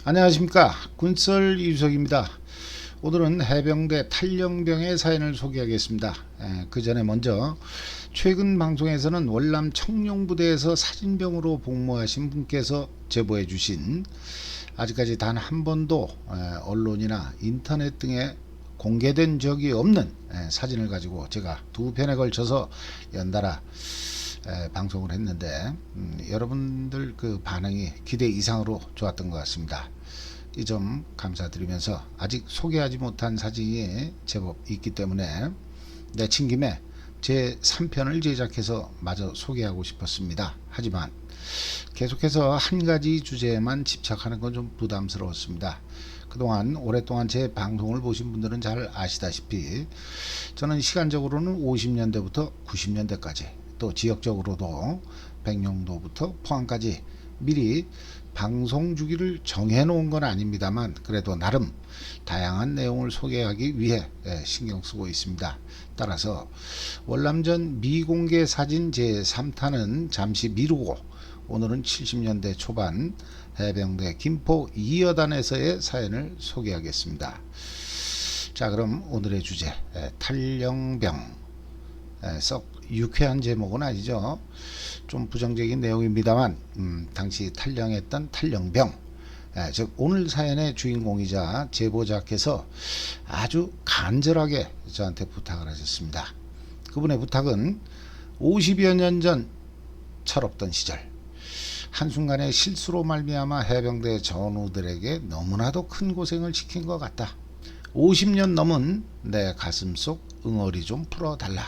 안녕하십니까, 군썰 이유석입니다. 오늘은 해병대 탈영병의 사연을 소개하겠습니다. 그 전에 먼저 최근 방송에서는 월남 청룡부대에서 사진병으로 복무하신 분께서 제보해 주신 아직까지 단 한 번도 언론이나 인터넷 등에 공개된 적이 없는 사진을 가지고 제가 두 편에 걸쳐서 연달아 방송을 했는데 여러분들 그 반응이 기대 이상으로 좋았던 것 같습니다. 이 점 감사드리면서 아직 소개하지 못한 사진이 제법 있기 때문에 내친 김에 제 3편을 제작해서 마저 소개하고 싶었습니다. 하지만 계속해서 한 가지 주제에만 집착하는 건 좀 부담스러웠습니다. 그동안 오랫동안 제 방송을 보신 분들은 잘 아시다시피 저는 시간적으로는 50년대부터 90년대까지 또 지역적으로도 백령도부터 포항까지 미리 방송 주기를 정해 놓은 건 아닙니다만 그래도 나름 다양한 내용을 소개하기 위해 신경 쓰고 있습니다. 따라서 월남전 미공개 사진 제3탄은 잠시 미루고 오늘은 70년대 초반 해병대 김포 2여단에서의 사연을 소개하겠습니다. 자, 그럼 오늘의 주제 탈영병. 썩 유쾌한 제목은 아니죠. 좀 부정적인 내용입니다만 당시 탈영했던 탈영병, 즉 오늘 사연의 주인공이자 제보자께서 아주 간절하게 저한테 부탁을 하셨습니다. 그분의 부탁은 50여 년 전 철없던 시절 한순간의 실수로 말미암아 해병대 전우들에게 너무나도 큰 고생을 시킨 것 같다. 50년 넘은 내 가슴속 응어리 좀 풀어달라.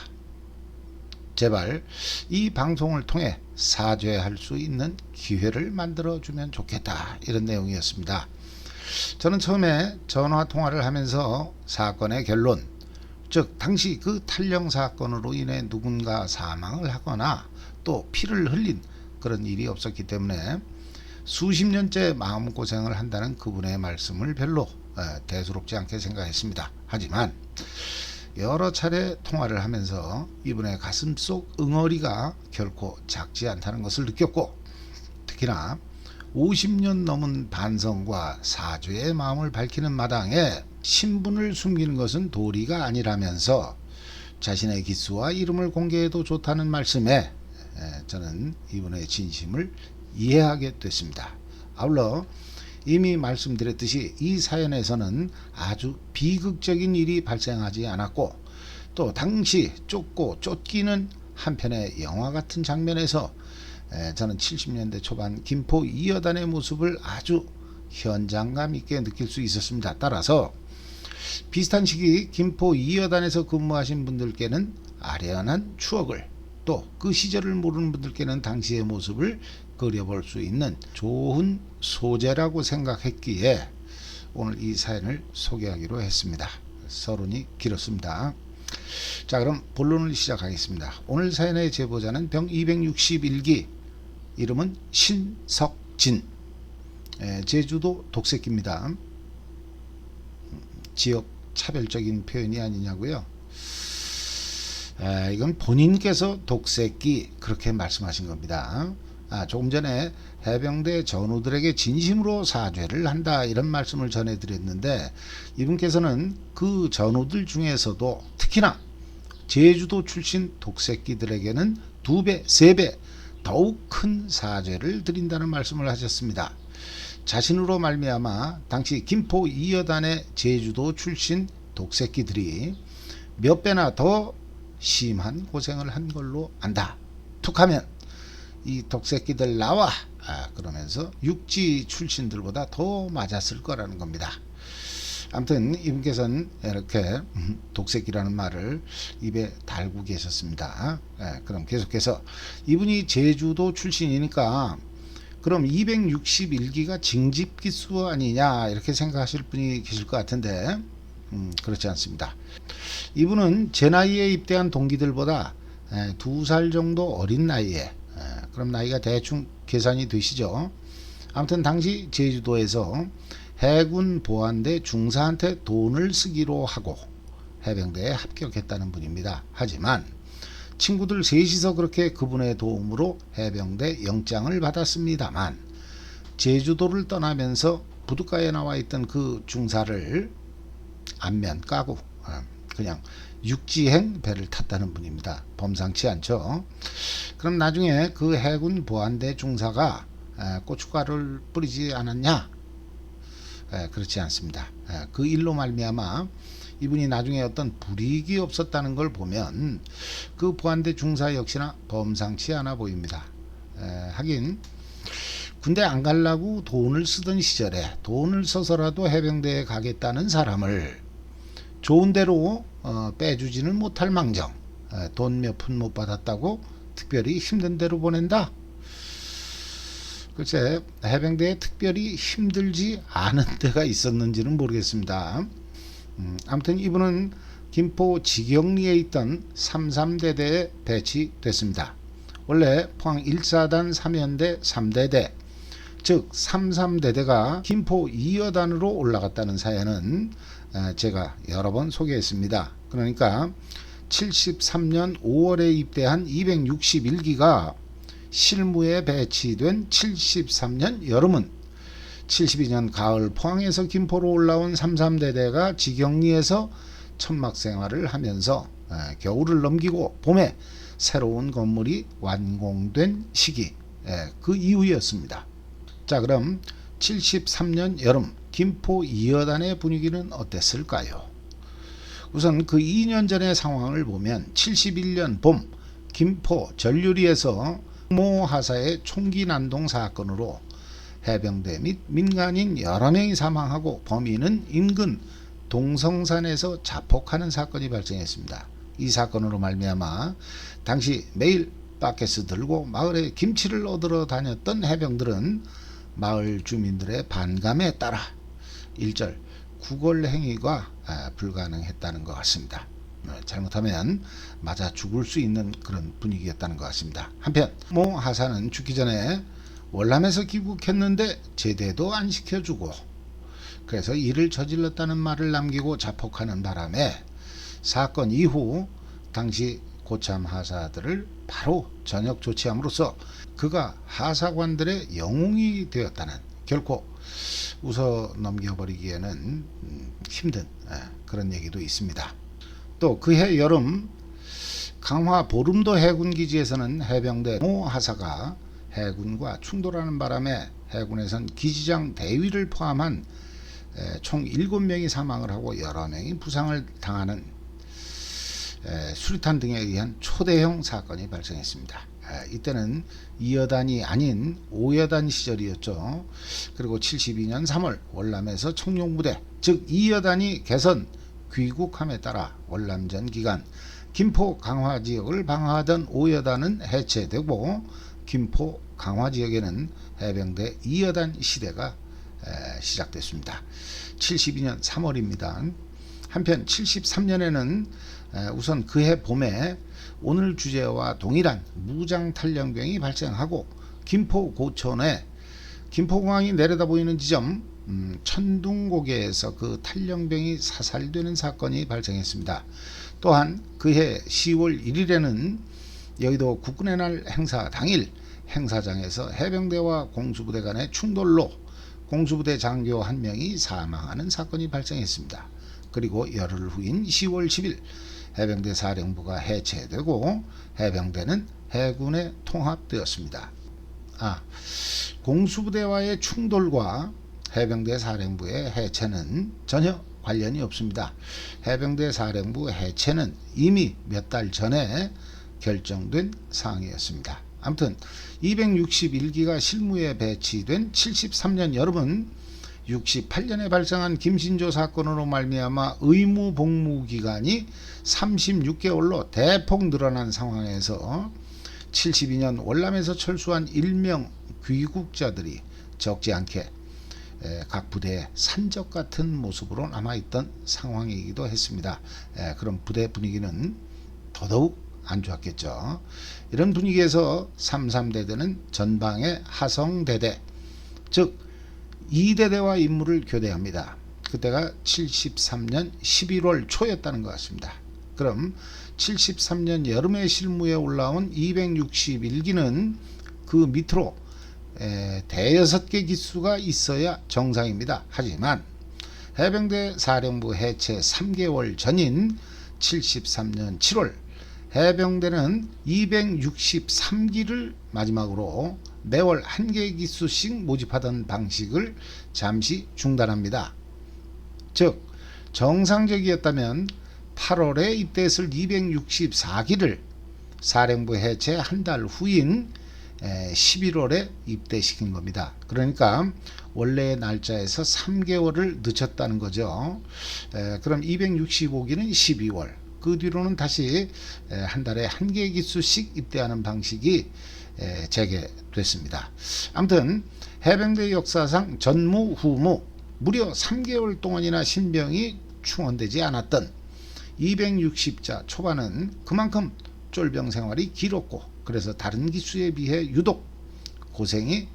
제발 이 방송을 통해 사죄할 수 있는 기회를 만들어주면 좋겠다, 이런 내용이었습니다. 저는 처음에 전화 통화를 하면서 사건의 결론, 즉 당시 그 탈영 사건으로 인해 누군가 사망을 하거나 또 피를 흘린 그런 일이 없었기 때문에 수십 년째 마음고생을 한다는 그분의 말씀을 별로 대수롭지 않게 생각했습니다. 하지만 여러 차례 통화를 하면서 이분의 가슴속 응어리가 결코 작지 않다는 것을 느꼈고, 특히나 50년 넘은 반성과 사죄의 마음을 밝히는 마당에 신분을 숨기는 것은 도리가 아니라면서 자신의 기수와 이름을 공개해도 좋다는 말씀에 저는 이분의 진심을 이해하게 됐습니다. 아울러 이미 말씀드렸듯이 이 사연에서는 아주 비극적인 일이 발생하지 않았고 또 당시 쫓고 쫓기는 한편의 영화 같은 장면에서 저는 70년대 초반 김포 2여단의 모습을 아주 현장감 있게 느낄 수 있었습니다. 따라서 비슷한 시기 김포 2여단에서 근무하신 분들께는 아련한 추억을, 또 그 시절을 모르는 분들께는 당시의 모습을 그려볼 수 있는 좋은 소재라고 생각했기에 오늘 이 사연을 소개하기로 했습니다. 서론이 길었습니다. 자, 그럼 본론을 시작하겠습니다. 오늘 사연의 제보자는 병 261기, 이름은 신석진, 제주도 독새끼입니다. 지역 차별적인 표현이 아니냐고요? 이건 본인께서 독새끼 그렇게 말씀하신 겁니다. 조금 전에 해병대 전우들에게 진심으로 사죄를 한다, 이런 말씀을 전해드렸는데 이분께서는 그 전우들 중에서도 특히나 제주도 출신 독새끼들에게는 2배, 3배 더욱 큰 사죄를 드린다는 말씀을 하셨습니다. 자신으로 말미암아 당시 김포 2여단의 제주도 출신 독새끼들이 몇 배나 더 심한 고생을 한 걸로 안다. 툭하면 이 독새끼들 나와, 그러면서 육지 출신들보다 더 맞았을 거라는 겁니다. 아무튼 이분께서는 이렇게 독새끼라는 말을 입에 달고 계셨습니다. 그럼 계속해서 이분이 제주도 출신이니까 그럼 261기가 징집기수 아니냐, 이렇게 생각하실 분이 계실 것 같은데 그렇지 않습니다. 이분은 제 나이에 입대한 동기들보다 2살 정도 어린 나이에, 그럼 나이가 대충 계산이 되시죠. 아무튼 당시 제주도에서 해군 보안대 중사한테 돈을 쓰기로 하고 해병대에 합격했다는 분입니다. 하지만 친구들 셋이서 그렇게 그분의 도움으로 해병대 영장을 받았습니다만 제주도를 떠나면서 부둣가에 나와 있던 그 중사를 안면 까고 그냥 육지행 배를 탔다는 분입니다. 범상치 않죠. 그럼 나중에 그 해군 보안대 중사가 고춧가루를 뿌리지 않았냐? 그렇지 않습니다. 그 일로 말미암아 이분이 나중에 어떤 불이익이 없었다는 걸 보면 그 보안대 중사 역시나 범상치 않아 보입니다. 하긴 군대 안 가려고 돈을 쓰던 시절에 돈을 써서라도 해병대에 가겠다는 사람을 좋은 대로 빼주지는 못할 망정 돈 몇 푼 못 받았다고 특별히 힘든 대로 보낸다? 글쎄 해병대에 특별히 힘들지 않은 데가 있었는지는 모르겠습니다. 아무튼 이분은 김포 직영리에 있던 33대대에 배치됐습니다. 원래 포항 1사단 3연대 3대대 즉 33대대가 김포 2여단으로 올라갔다는 사연은 제가 여러 번 소개했습니다. 그러니까 73년 5월에 입대한 261기가 실무에 배치된 73년 여름은 72년 가을 포항에서 김포로 올라온 33대대가 직영리에서 천막 생활을 하면서 겨울을 넘기고 봄에 새로운 건물이 완공된 시기 그 이후였습니다. 자, 그럼 73년 여름 김포 2여단의 분위기는 어땠을까요? 우선 그 2년 전의 상황을 보면 71년 봄 김포 전류리에서 모 하사의 총기 난동 사건으로 해병대 및 민간인 여러 명이 사망하고 범인은 인근 동성산에서 자폭하는 사건이 발생했습니다. 이 사건으로 말미암아 당시 매일 바켓을 들고 마을에 김치를 얻으러 다녔던 해병들은 마을 주민들의 반감에 따라 일절 구걸 행위가 불가능했다는 것 같습니다. 잘못하면 맞아 죽을 수 있는 그런 분위기였다는 것 같습니다. 한편 모 하사는 죽기 전에 월남에서 귀국했는데 제대도 안 시켜주고 그래서 일을 저질렀다는 말을 남기고 자폭하는 바람에 사건 이후 당시 고참 하사들을 바로 전역 조치함으로써 그가 하사관들의 영웅이 되었다는 결코 웃어 넘겨버리기에는 힘든 그런 얘기도 있습니다. 또 그해 여름 강화 보름도 해군기지에서는 해병대 모 하사가 해군과 충돌하는 바람에 해군에선 기지장 대위를 포함한 총 7명이 사망을 하고 여러 명이 부상을 당하는 수류탄 등에 의한 초대형 사건이 발생했습니다. 이때는 2여단이 아닌 5여단 시절이었죠. 그리고 72년 3월 월남에서 청룡부대 즉 2여단이 개선 귀국함에 따라 월남전 기간 김포 강화지역을 방어하던 5여단은 해체되고 김포 강화지역에는 해병대 2여단 시대가 시작됐습니다. 72년 3월입니다. 한편 73년에는 우선 그해 봄에 오늘 주제와 동일한 무장탈영병이 발생하고 김포 고천에 김포공항이 내려다 보이는 지점 천둥고개에서 그 탈영병이 사살되는 사건이 발생했습니다. 또한 그해 10월 1일에는 여의도 국군의 날 행사 당일 행사장에서 해병대와 공수부대 간의 충돌로 공수부대 장교 한 명이 사망하는 사건이 발생했습니다. 그리고 열흘 후인 10월 10일 해병대 사령부가 해체되고 해병대는 해군에 통합되었습니다. 공수부대와의 충돌과 해병대 사령부의 해체는 전혀 관련이 없습니다. 해병대 사령부 해체는 이미 몇 달 전에 결정된 사항이었습니다. 아무튼 261기가 실무에 배치된 73년 여름은 68년에 발생한 김신조 사건으로 말미암아 의무 복무 기간이 36개월로 대폭 늘어난 상황에서 72년 월남에서 철수한 일명 귀국자들이 적지 않게 각 부대의 산적 같은 모습으로 남아있던 상황이기도 했습니다. 그런 부대 분위기는 더더욱 안 좋았겠죠. 이런 분위기에서 33대대는 전방의 하성대대 즉 2대대와 임무를 교대합니다. 그때가 73년 11월 초였다는 것 같습니다. 그럼 73년 여름에 실무에 올라온 261기는 그 밑으로 대여섯 개 기수가 있어야 정상입니다. 하지만 해병대 사령부 해체 3개월 전인 73년 7월 해병대는 263기를 마지막으로 매월 1개 기수씩 모집하던 방식을 잠시 중단합니다. 즉 정상적이었다면 8월에 입대했을 264기를 사령부 해체 한 달 후인 11월에 입대시킨 겁니다. 그러니까 원래의 날짜에서 3개월을 늦췄다는 거죠. 그럼 265기는 12월, 그 뒤로는 다시 한 달에 1개 기수씩 입대하는 방식이 재개됐습니다. 아무튼 해병대 역사상 전무 후무 무려 3개월 동안이나 신병이 충원되지 않았던 260자 초반은 그만큼 쫄병 생활이 길었고, 그래서 다른 기수에 비해 유독 고생이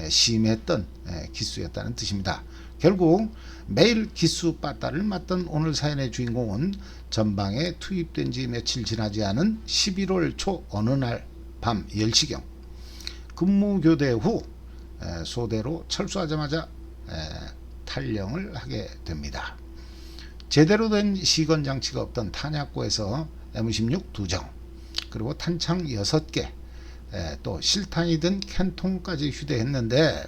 심했던 기수였다는 뜻입니다. 결국 매일 기수 빠따를 맡던 오늘 사연의 주인공은 전방에 투입된 지 며칠 지나지 않은 11월 초 어느 날 밤 10시경 근무 교대 후 소대로 철수하자마자 탈영을 하게 됩니다. 제대로 된 시건 장치가 없던 탄약고에서 M16 2정, 그리고 탄창 6개, 또 실탄이 든 캔통까지 휴대했는데,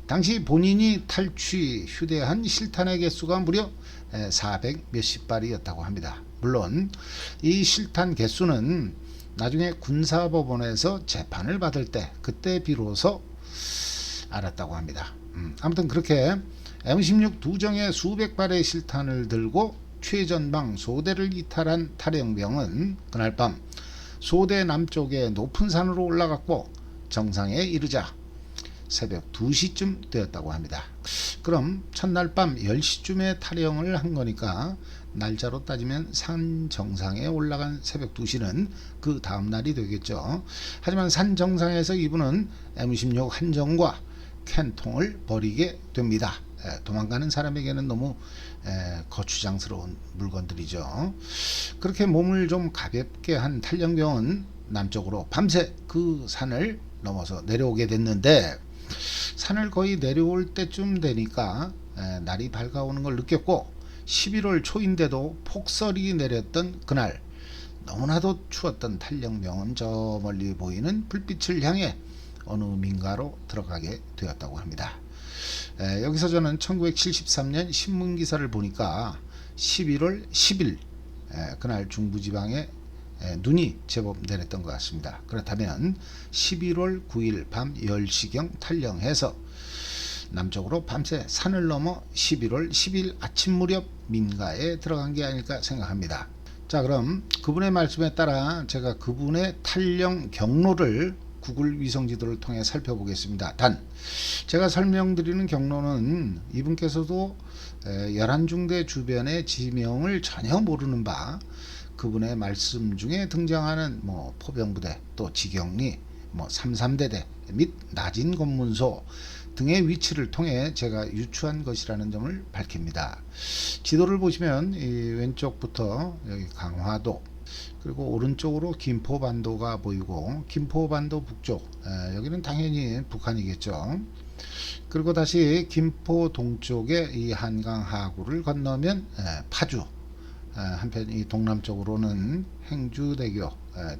당시 본인이 탈취 휴대한 실탄의 개수가 무려 400 몇십 발이었다고 합니다. 물론 이 실탄 개수는 나중에 군사법원에서 재판을 받을 때 그때 비로소 알았다고 합니다. 아무튼 그렇게 M16 2정의 수백 발의 실탄을 들고 최전방 소대를 이탈한 탈영병은 그날 밤 소대 남쪽의 높은 산으로 올라갔고 정상에 이르자 새벽 2시쯤 되었다고 합니다. 그럼 첫날 밤 10시쯤에 탈영을 한 거니까 날짜로 따지면 산 정상에 올라간 새벽 2시는 그 다음 날이 되겠죠. 하지만 산 정상에서 이분은 M16 한 정과 캔통을 버리게 됩니다. 도망가는 사람에게는 너무 거추장스러운 물건들이죠. 그렇게 몸을 좀 가볍게 한 탈영병은 남쪽으로 밤새 그 산을 넘어서 내려오게 됐는데, 산을 거의 내려올 때쯤 되니까 날이 밝아오는 걸 느꼈고, 11월 초인데도 폭설이 내렸던 그날 너무나도 추웠던 탈영병은 저 멀리 보이는 불빛을 향해 어느 민가로 들어가게 되었다고 합니다. 여기서 저는 1973년 신문기사를 보니까 11월 10일 그날 중부지방에 눈이 제법 내렸던 것 같습니다. 그렇다면 11월 9일 밤 10시경 탈영해서 남쪽으로 밤새 산을 넘어 11월 10일 아침 무렵 민가에 들어간 게 아닐까 생각합니다. 자, 그럼 그분의 말씀에 따라 제가 그분의 탈영 경로를 구글 위성지도를 통해 살펴보겠습니다. 단 제가 설명드리는 경로는 이분께서도 11중대 주변의 지명을 전혀 모르는 바, 그분의 말씀 중에 등장하는 포병부대, 또 지경리, 33대대 및 낮은 검문소 등의 위치를 통해 제가 유추한 것이라는 점을 밝힙니다. 지도를 보시면 이 왼쪽부터 여기 강화도, 그리고 오른쪽으로 김포반도가 보이고, 김포반도 북쪽, 여기는 당연히 북한이겠죠. 그리고 다시 김포 동쪽에 이 한강 하구를 건너면 파주, 한편 이 동남쪽으로는 행주대교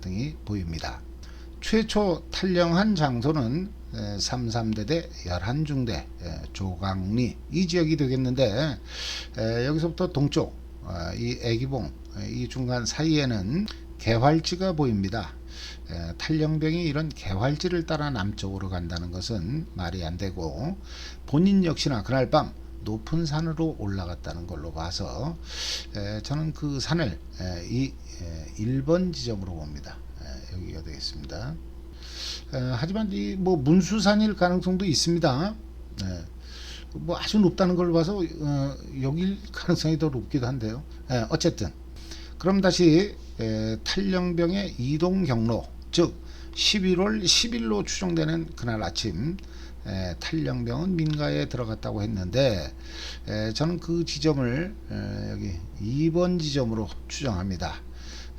등이 보입니다. 최초 탈영한 장소는 33대대 11중대 조강리 이 지역이 되겠는데, 여기서부터 동쪽 이 애기봉 이 중간 사이에는 개활지가 보입니다. 탈영병이 이런 개활지를 따라 남쪽으로 간다는 것은 말이 안 되고, 본인 역시나 그날 밤 높은 산으로 올라갔다는 걸로 봐서 저는 그 산을 이 1번 지점으로 봅니다. 여기가 되겠습니다. 하지만 이 문수산일 가능성도 있습니다. 아주 높다는 걸 봐서 여길 가능성이 더 높기도 한데요. 어쨌든 그럼 다시 탈영병의 이동 경로, 즉 11월 10일로 추정되는 그날 아침 탈영병은 민가에 들어갔다고 했는데, 저는 그 지점을 여기 2번 지점으로 추정합니다.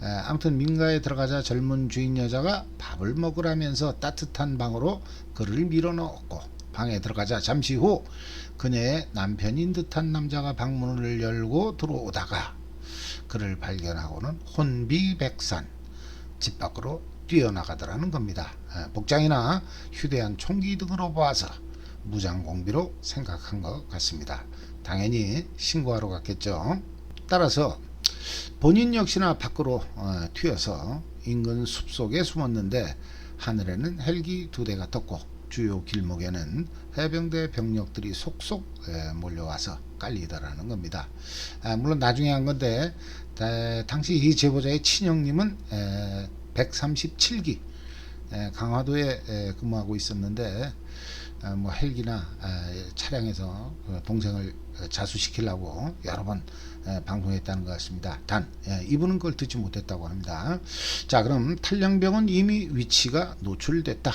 아무튼 민가에 들어가자 젊은 주인 여자가 밥을 먹으라면서 따뜻한 방으로 그를 밀어넣었고, 방에 들어가자 잠시 후 그녀의 남편인 듯한 남자가 방문을 열고 들어오다가 그를 발견하고는 혼비백산 집 밖으로 뛰어나가더라는 겁니다. 복장이나 휴대한 총기 등으로 봐서 무장공비로 생각한 것 같습니다. 당연히 신고하러 갔겠죠. 따라서 본인 역시나 밖으로 튀어서 인근 숲속에 숨었는데, 하늘에는 헬기 2대가 떴고 주요 길목에는 해병대 병력들이 속속 몰려와서 깔리더라는 겁니다. 물론 나중에 한 건데, 당시 이 제보자의 친형님은 137기 강화도에 근무하고 있었는데, 뭐 헬기나 차량에서 동생을 자수시키려고 여러 번 방송했다는 것 같습니다. 단 이분은 그걸 듣지 못했다고 합니다. 자, 그럼 탈영병은 이미 위치가 노출됐다.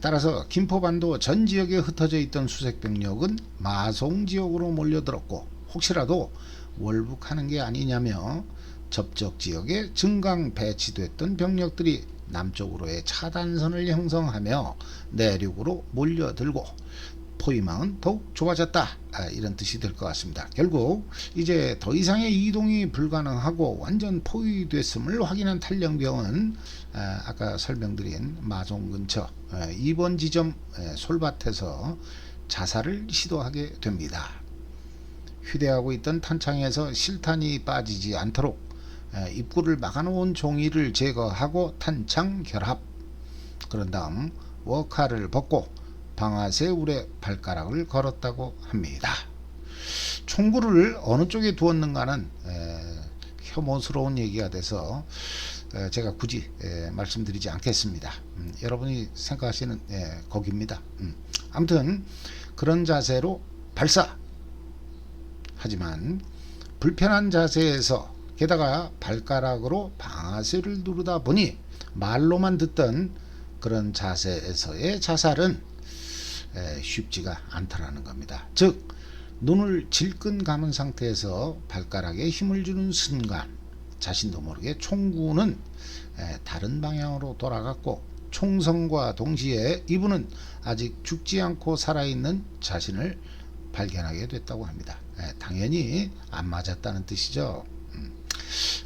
따라서 김포반도 전 지역에 흩어져 있던 수색병력은 마송 지역으로 몰려들었고, 혹시라도 월북하는 게 아니냐며 접촉 지역에 증강 배치됐던 병력들이 남쪽으로의 차단선을 형성하며 내륙으로 몰려들고 포위망은 더욱 좁아졌다, 이런 뜻이 될 것 같습니다. 결국 이제 더 이상의 이동이 불가능하고 완전 포위됐음을 확인한 탈영병은 아까 설명드린 마송 근처 2번 지점 솔밭에서 자살을 시도하게 됩니다. 휴대하고 있던 탄창에서 실탄이 빠지지 않도록 입구를 막아놓은 종이를 제거하고 탄창 결합, 그런 다음 워카를 벗고 방아쇠울에 발가락을 걸었다고 합니다. 총구를 어느 쪽에 두었는가는 혐오스러운 얘기가 돼서 제가 굳이 말씀드리지 않겠습니다. 여러분이 생각하시는 거기입니다. 아무튼 그런 자세로 발사. 하지만 불편한 자세에서 게다가 발가락으로 방아쇠를 누르다 보니 말로만 듣던 그런 자세에서의 자살은 쉽지가 않더라는 겁니다. 즉 눈을 질끈 감은 상태에서 발가락에 힘을 주는 순간 자신도 모르게 총구는 다른 방향으로 돌아갔고, 총성과 동시에 이분은 아직 죽지 않고 살아있는 자신을 발견하게 됐다고 합니다. 당연히 안 맞았다는 뜻이죠.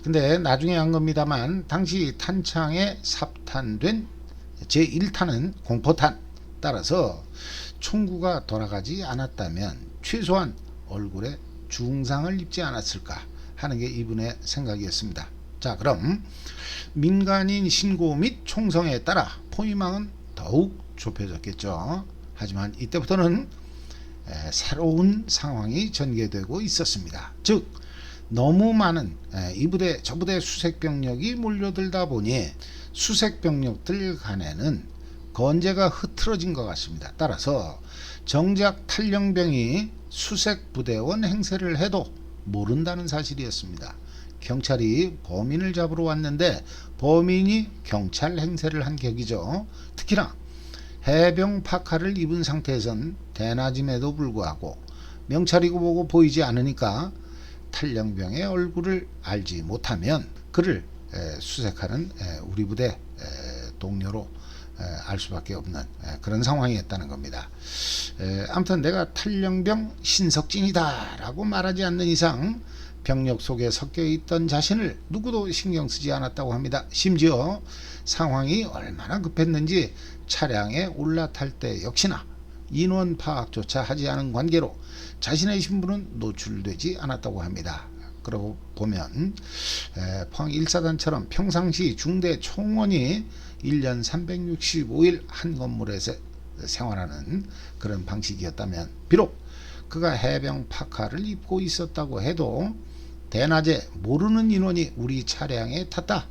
근데 나중에 한 겁니다만, 당시 탄창에 삽탄된 제1탄은 공포탄, 따라서 총구가 돌아가지 않았다면 최소한 얼굴에 중상을 입지 않았을까 하는 게 이분의 생각이었습니다. 자, 그럼 민간인 신고 및 총성에 따라 포위망은 더욱 좁혀졌겠죠. 하지만 이때부터는 새로운 상황이 전개되고 있었습니다. 즉 너무 많은 이 부대 저 부대 수색병력이 몰려들다 보니 수색병력들 간에는 건재가 흐트러진 것 같습니다. 따라서 정작 탈영병이 수색부대원 행세를 해도 모른다는 사실이었습니다. 경찰이 범인을 잡으러 왔는데 범인이 경찰 행세를 한 격이죠. 특히나 해병 파카를 입은 상태에선 대낮임에도 불구하고 명찰이고 뭐고 보이지 않으니까 탈영병의 얼굴을 알지 못하면 그를 수색하는 우리 부대 동료로 알 수밖에 없는 그런 상황이었다는 겁니다. 아무튼 내가 탈영병 신석진이다 라고 말하지 않는 이상 병력 속에 섞여 있던 자신을 누구도 신경 쓰지 않았다고 합니다. 심지어 상황이 얼마나 급했는지 차량에 올라탈 때 역시나 인원 파악조차 하지 않은 관계로 자신의 신분은 노출되지 않았다고 합니다. 그러고 보면 포항 1사단처럼 평상시 중대 총원이 1년 365일 한 건물에서 생활하는 그런 방식이었다면, 비록 그가 해병 파카를 입고 있었다고 해도 대낮에 모르는 인원이 우리 차량에 탔다,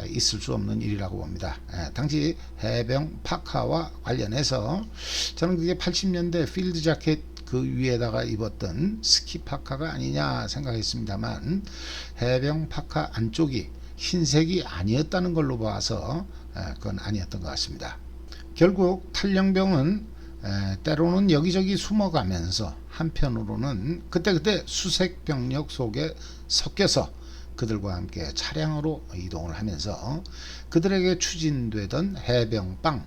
있을 수 없는 일이라고 봅니다. 당시 해병 파카와 관련해서 저는 그게 80년대 필드 자켓 그 위에다가 입었던 스키 파카가 아니냐 생각했습니다만, 해병 파카 안쪽이 흰색이 아니었다는 걸로 봐서 그건 아니었던 것 같습니다. 결국 탈영병은 때로는 여기저기 숨어가면서 한편으로는 그때그때 수색병력 속에 섞여서 그들과 함께 차량으로 이동을 하면서 그들에게 추진되던 해병빵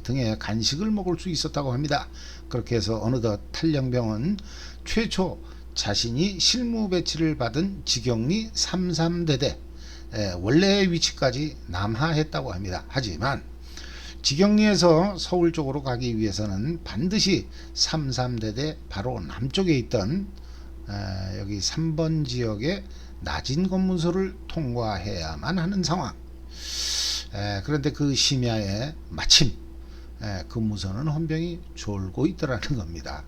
등의 간식을 먹을 수 있었다고 합니다. 그렇게 해서 어느덧 탈영병은 최초 자신이 실무 배치를 받은 직영리 33대대 원래의 위치까지 남하했다고 합니다. 하지만 직영리에서 서울 쪽으로 가기 위해서는 반드시 33대대 바로 남쪽에 있던 여기 3번 지역의 낮은 검문소를 통과해야만 하는 상황. 그런데 그 심야에 마침 근무선은 헌병이 졸고 있더라는 겁니다.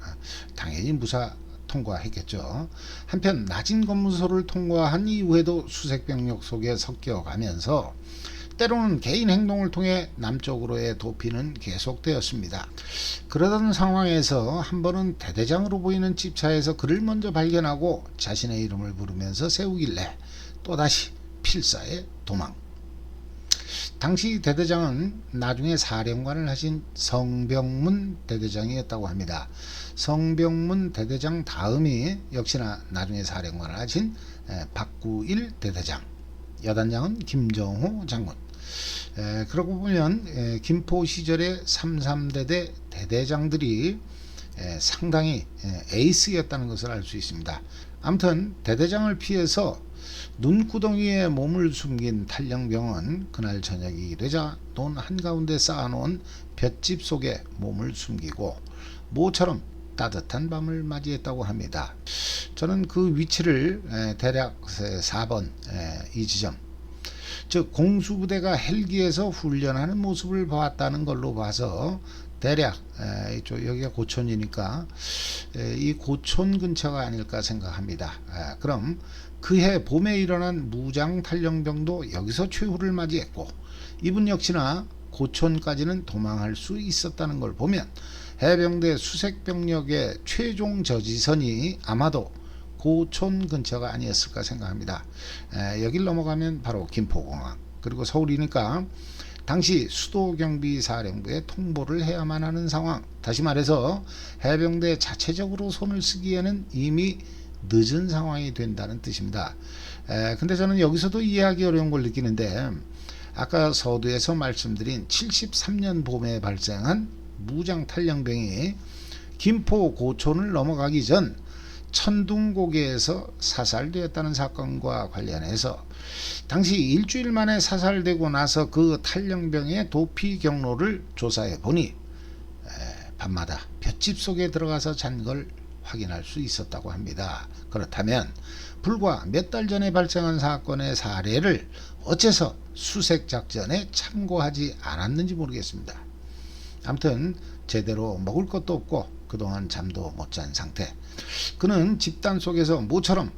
당연히 무사 통과했겠죠. 한편 낮은 검문소를 통과한 이후에도 수색병력 속에 섞여가면서 때로는 개인 행동을 통해 남쪽으로의 도피는 계속되었습니다. 그러던 상황에서 한 번은 대대장으로 보이는 집차에서 그를 먼저 발견하고 자신의 이름을 부르면서 세우길래 또다시 필사의 도망. 당시 대대장은 나중에 사령관을 하신 성병문 대대장이었다고 합니다. 성병문 대대장 다음이 역시나 나중에 사령관을 하신 박구일 대대장, 여단장은 김정호 장군. 그러고 보면 김포 시절의 33대대 대대장들이 상당히 에이스였다는 것을 알 수 있습니다. 아무튼 대대장을 피해서 눈구덩이에 몸을 숨긴 탈영병은 그날 저녁이 되자 논 한가운데 쌓아놓은 볏짚 속에 몸을 숨기고 모처럼 따뜻한 밤을 맞이했다고 합니다. 저는 그 위치를 대략 4번 이 지점, 즉 공수부대가 헬기에서 훈련하는 모습을 봤다는 걸로 봐서 대략 여기가 고촌이니까 이 고촌 근처가 아닐까 생각합니다. 그럼 그해 봄에 일어난 무장 탈영병도 여기서 최후를 맞이했고 이분 역시나 고촌까지는 도망할 수 있었다는 걸 보면 해병대 수색병력의 최종 저지선이 아마도 고촌 근처가 아니었을까 생각합니다. 여길 넘어가면 바로 김포공항, 그리고 서울이니까 당시 수도경비사령부에 통보를 해야만 하는 상황. 다시 말해서 해병대 자체적으로 손을 쓰기에는 이미 늦은 상황이 된다는 뜻입니다. 근데 저는 여기서도 이해하기 어려운 걸 느끼는데, 아까 서두에서 말씀드린 73년 봄에 발생한 무장 탈영병이 김포 고촌을 넘어가기 전 천둥고개에서 사살되었다는 사건과 관련해서 당시 일주일 만에 사살되고 나서 그 탈영병의 도피 경로를 조사해 보니 밤마다 볏짚 속에 들어가서 잔 걸 확인할 수 있었다고 합니다. 그렇다면 불과 몇 달 전에 발생한 사건의 사례를 어째서 수색작전에 참고하지 않았는지 모르겠습니다. 아무튼 제대로 먹을 것도 없고 그동안 잠도 못 잔 상태. 그는 집단 속에서 모처럼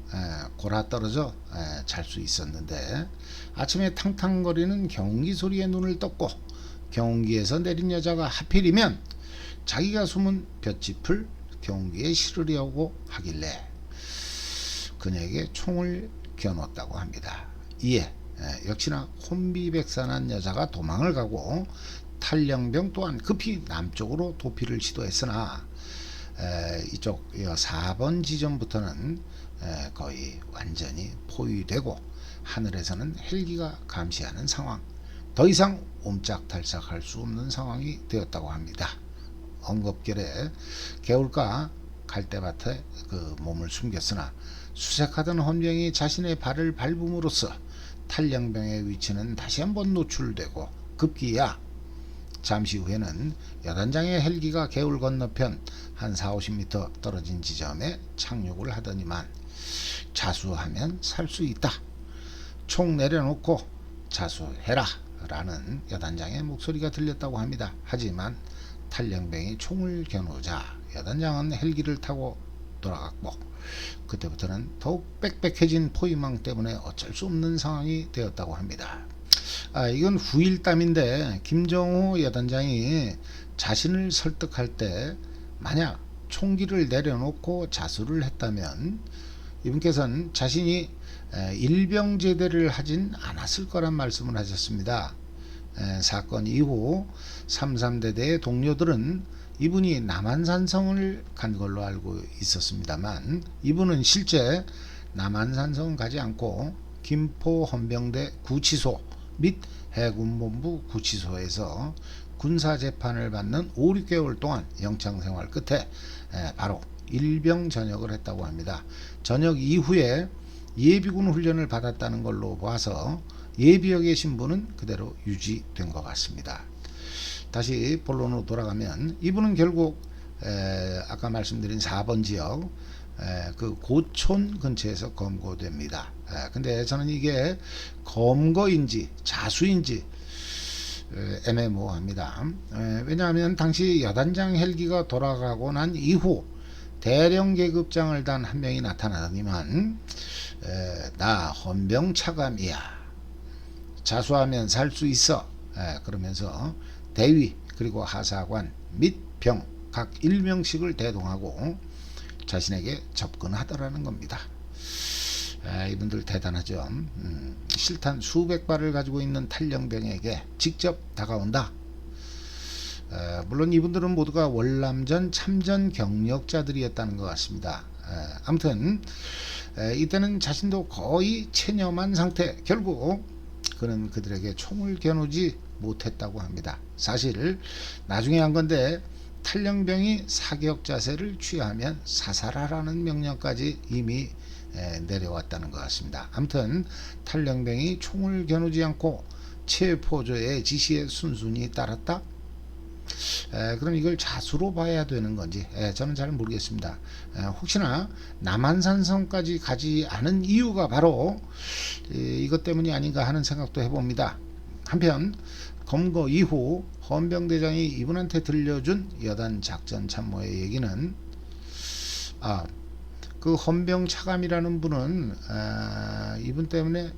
골아 떨어져 잘 수 있었는데 아침에 탕탕거리는 경운기 소리에 눈을 떴고 경운기에서 내린 여자가 하필이면 자기가 숨은 볏짚을 경운기에 실으려고 하길래 그녀에게 총을 겨눴다고 합니다. 이에 역시나 혼비백산한 여자가 도망을 가고 탈영병 또한 급히 남쪽으로 도피를 시도했으나 이쪽 4번 지점부터는 거의 완전히 포위되고 하늘에서는 헬기가 감시하는 상황, 더 이상 옴짝달싹할 수 없는 상황이 되었다고 합니다. 엉겁결에 개울가 갈대밭에 그 몸을 숨겼으나 수색하던 헌병이 자신의 발을 밟음으로써 탈영병의 위치는 다시 한번 노출되고 급기야 잠시 후에는 여단장의 헬기가 개울 건너편 한 40-50m 떨어진 지점에 착륙을 하더니만 자수하면 살 수 있다, 총 내려놓고 자수해라 라는 여단장의 목소리가 들렸다고 합니다. 하지만 탈영병이 총을 겨누자 여단장은 헬기를 타고 돌아갔고 그때부터는 더욱 빽빽해진 포위망 때문에 어쩔 수 없는 상황이 되었다고 합니다. 이건 후일담인데 김정호 여단장이 자신을 설득할 때 만약 총기를 내려놓고 자수를 했다면 이분께서는 자신이 일병제대를 하진 않았을 거란 말씀을 하셨습니다. 사건 이후 33대대의 동료들은 이분이 남한산성을 간 걸로 알고 있었습니다만 이분은 실제 남한산성은 가지 않고 김포 헌병대 구치소 및 해군본부 구치소에서 군사재판을 받는 5, 6개월 동안 영창생활 끝에 바로 일병 전역을 했다고 합니다. 전역 이후에 예비군 훈련을 받았다는 걸로 봐서 예비역의 신분은 그대로 유지된 것 같습니다. 다시 본론으로 돌아가면 이분은 결국 아까 말씀드린 4번 지역 그 고촌 근처에서 검거됩니다. 근데 저는 이게 검거인지 자수인지 애매모호합니다. 왜냐하면 당시 여단장 헬기가 돌아가고 난 이후 대령 계급장을 단 한 명이 나타나더니만 나 헌병 차감이야, 자수하면 살 수 있어, 그러면서 대위 그리고 하사관 및 병 각 1명씩을 대동하고 자신에게 접근하더라는 겁니다. 이분들 대단하죠. 실탄 수백 발을 가지고 있는 탈영병에게 직접 다가온다. 물론 이분들은 모두가 월남전 참전 경력자들이었다는 것 같습니다. 아무튼 이때는 자신도 거의 체념한 상태, 결국 그는 그들에게 총을 겨누지 못했다고 합니다. 사실 나중에 한 건데 탈영병이 사격 자세를 취하면 사살하라는 명령까지 이미 내려왔다는 것 같습니다. 아무튼 탈영병이 총을 겨누지 않고 체포조의 지시에 순순히 따랐다. 그럼 이걸 자수로 봐야 되는 건지 저는 잘 모르겠습니다. 혹시나 남한산성까지 가지 않은 이유가 바로 이것 때문이 아닌가 하는 생각도 해봅니다. 한편 검거 이후 헌병대장이 이분한테 들려준 여단 작전 참모의 얘기는 그 헌병 차감이라는 분은 이분 때문에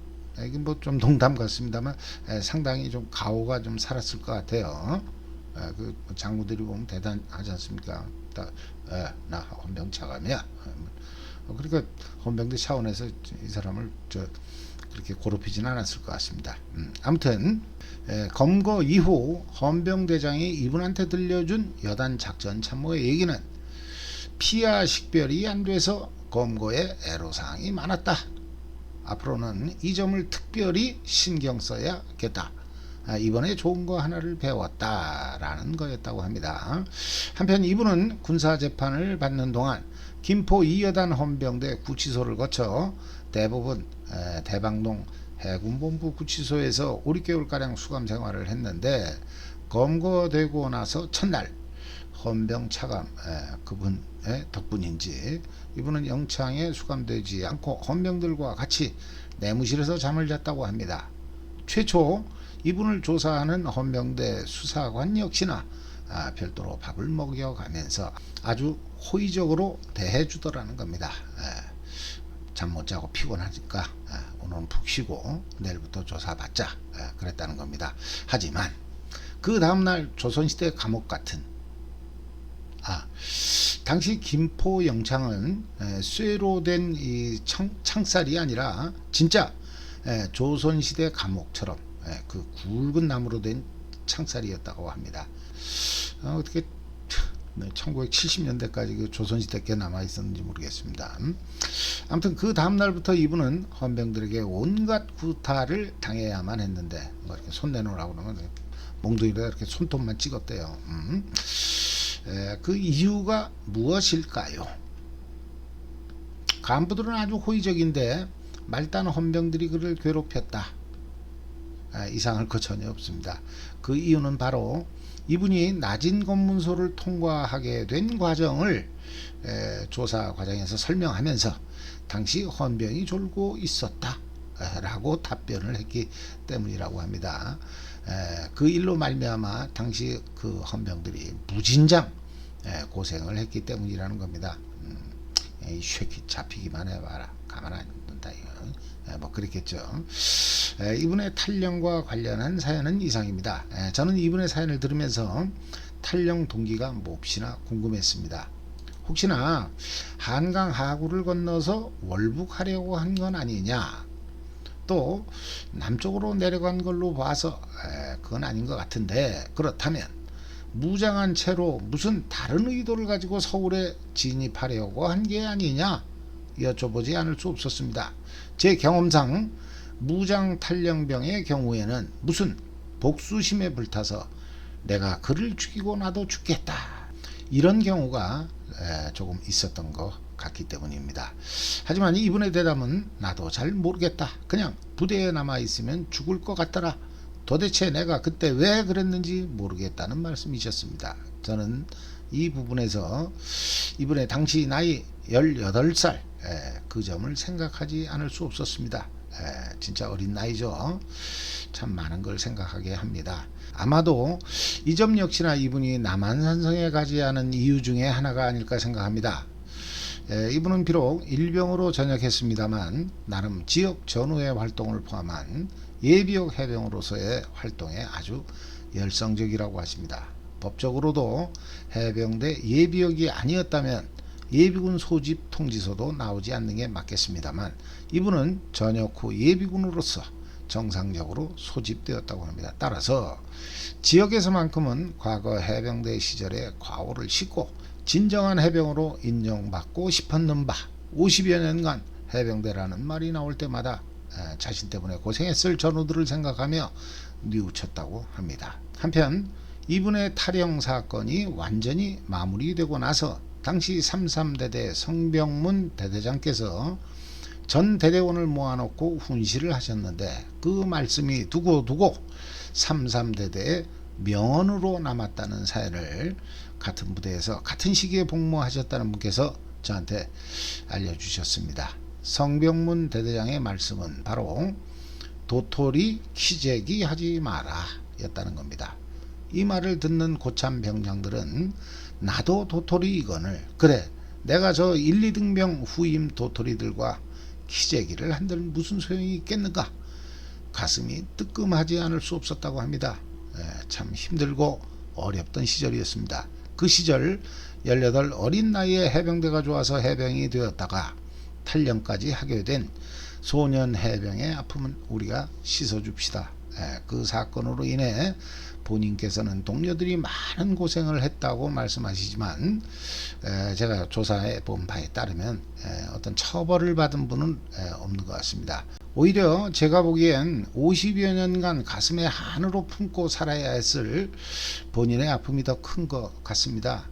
이게 뭐 좀 농담 같습니다만 상당히 좀 가오가 좀 살았을 것 같아요. 그 장군들이 보면 대단하지 않습니까? 나 헌병 차감이야. 그러니까 헌병대 차원에서 이 사람을 그렇게 고롭히지는 않았을 것 같습니다. 아무튼 검거 이후 헌병대장이 이분한테 들려준 여단 작전 참모의 얘기는 피하 식별이 안 돼서 검거에 애로사항이 많았다. 앞으로는 이 점을 특별히 신경 써야겠다. 이번에 좋은 거 하나를 배웠다라는 거였다고 합니다. 한편 이분은 군사재판을 받는 동안 김포 2여단 헌병대 구치소를 거쳐 대부분 대방동 해군본부 구치소에서 5, 6개월가량 수감 생활을 했는데 검거되고 나서 첫날 헌병 차감 그분의 덕분인지 이분은 영창에 수감되지 않고 헌병들과 같이 내무실에서 잠을 잤다고 합니다. 최초 이분을 조사하는 헌병대 수사관 역시나 별도로 밥을 먹여가면서 아주 호의적으로 대해주더라는 겁니다. 잠 못 자고 피곤하니까 오늘은 푹 쉬고 내일부터 조사받자 그랬다는 겁니다. 하지만 그 다음날 조선시대 감옥 같은 당시 김포 영창은 쇠로 된 이 창살이 아니라 진짜 조선시대 감옥처럼 그 굵은 나무로 된 창살이었다고 합니다. 어떻게 1970년대까지 그 조선시대 게 남아 있었는지 모르겠습니다. 아무튼 그 다음 날부터 이분은 헌병들에게 온갖 구타를 당해야만 했는데 뭐 이렇게 손 내놓으라고 그러면 몽둥이로 이렇게 손톱만 찍었대요. 그 이유가 무엇일까요? 간부들은 아주 호의적인데 말단 헌병들이 그를 괴롭혔다. 이상할 것 전혀 없습니다. 그 이유는 바로 이분이 낮은 검문소를 통과하게 된 과정을 조사 과정에서 설명하면서 당시 헌병이 졸고 있었다 라고 답변을 했기 때문이라고 합니다. 그 일로 말미암아 당시 그 헌병들이 무진장 고생을 했기 때문이라는 겁니다. 이 쉐키 잡히기만 해봐라 가만 안 둔다 이거 뭐 그랬겠죠. 이분의 탈영과 관련한 사연은 이상입니다. 저는 이분의 사연을 들으면서 탈영 동기가 몹시나 궁금했습니다. 혹시나 한강 하구를 건너서 월북하려고 한 건 아니냐, 또 남쪽으로 내려간 걸로 봐서 그건 아닌 것 같은데, 그렇다면 무장한 채로 무슨 다른 의도를 가지고 서울에 진입하려고 한 게 아니냐 여쭤보지 않을 수 없었습니다. 제 경험상 무장 탈영병의 경우에는 무슨 복수심에 불타서 내가 그를 죽이고 나도 죽겠다, 이런 경우가 조금 있었던 것 같기 때문입니다. 하지만 이분의 대답은 나도 잘 모르겠다, 그냥 부대에 남아있으면 죽을 것 같더라, 도대체 내가 그때 왜 그랬는지 모르겠다는 말씀이셨습니다. 저는 이 부분에서 이분의 당시 나이 18살 그 점을 생각하지 않을 수 없었습니다. 진짜 어린 나이죠. 참 많은 걸 생각하게 합니다. 아마도 이 점 역시나 이분이 남한산성에 가지 않은 이유 중에 하나가 아닐까 생각합니다. 이분은 비록 일병으로 전역했습니다만 나름 지역 전후의 활동을 포함한 예비역 해병으로서의 활동에 아주 열성적이라고 하십니다. 법적으로도 해병대 예비역이 아니었다면 예비군 소집 통지서도 나오지 않는 게 맞겠습니다만 이분은 전역 후 예비군으로서 정상적으로 소집되었다고 합니다. 따라서 지역에서만큼은 과거 해병대 시절에 과오를 씻고 진정한 해병으로 인정받고 싶었는 바 50여 년간 해병대라는 말이 나올 때마다 자신 때문에 고생했을 전우들을 생각하며 뉘우쳤다고 합니다. 한편 이분의 탈영 사건이 완전히 마무리되고 나서 당시 33대대 성병문 대대장께서 전 대대원을 모아놓고 훈시를 하셨는데 그 말씀이 두고두고 33대대의 명언으로 남았다는 사연을 같은 부대에서 같은 시기에 복무하셨다는 분께서 저한테 알려주셨습니다. 성병문 대대장의 말씀은 바로 도토리 키재기 하지 마라 였다는 겁니다. 이 말을 듣는 고참 병장들은 나도 도토리이거늘 그래 내가 저 1, 2등병 후임 도토리들과 키재기를 한들 무슨 소용이 있겠는가, 가슴이 뜨끔하지 않을 수 없었다고 합니다. 참 힘들고 어렵던 시절이었습니다. 그 시절 18 어린 나이에 해병대가 좋아서 해병이 되었다가 탈영까지 하게 된 소년 해병의 아픔은 우리가 씻어줍시다. 그 사건으로 인해 본인께서는 동료들이 많은 고생을 했다고 말씀하시지만 제가 조사해 본 바에 따르면 어떤 처벌을 받은 분은 없는 것 같습니다. 오히려 제가 보기엔 50여 년간 가슴에 한으로 품고 살아야 했을 본인의 아픔이 더 큰 것 같습니다.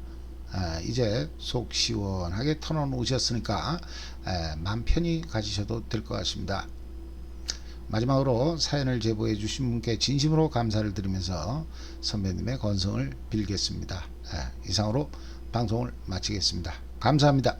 이제 속 시원하게 털어놓으셨으니까 마음 편히 가지셔도 될 것 같습니다. 마지막으로 사연을 제보해 주신 분께 진심으로 감사를 드리면서 선배님의 건성을 빌겠습니다. 이상으로 방송을 마치겠습니다. 감사합니다.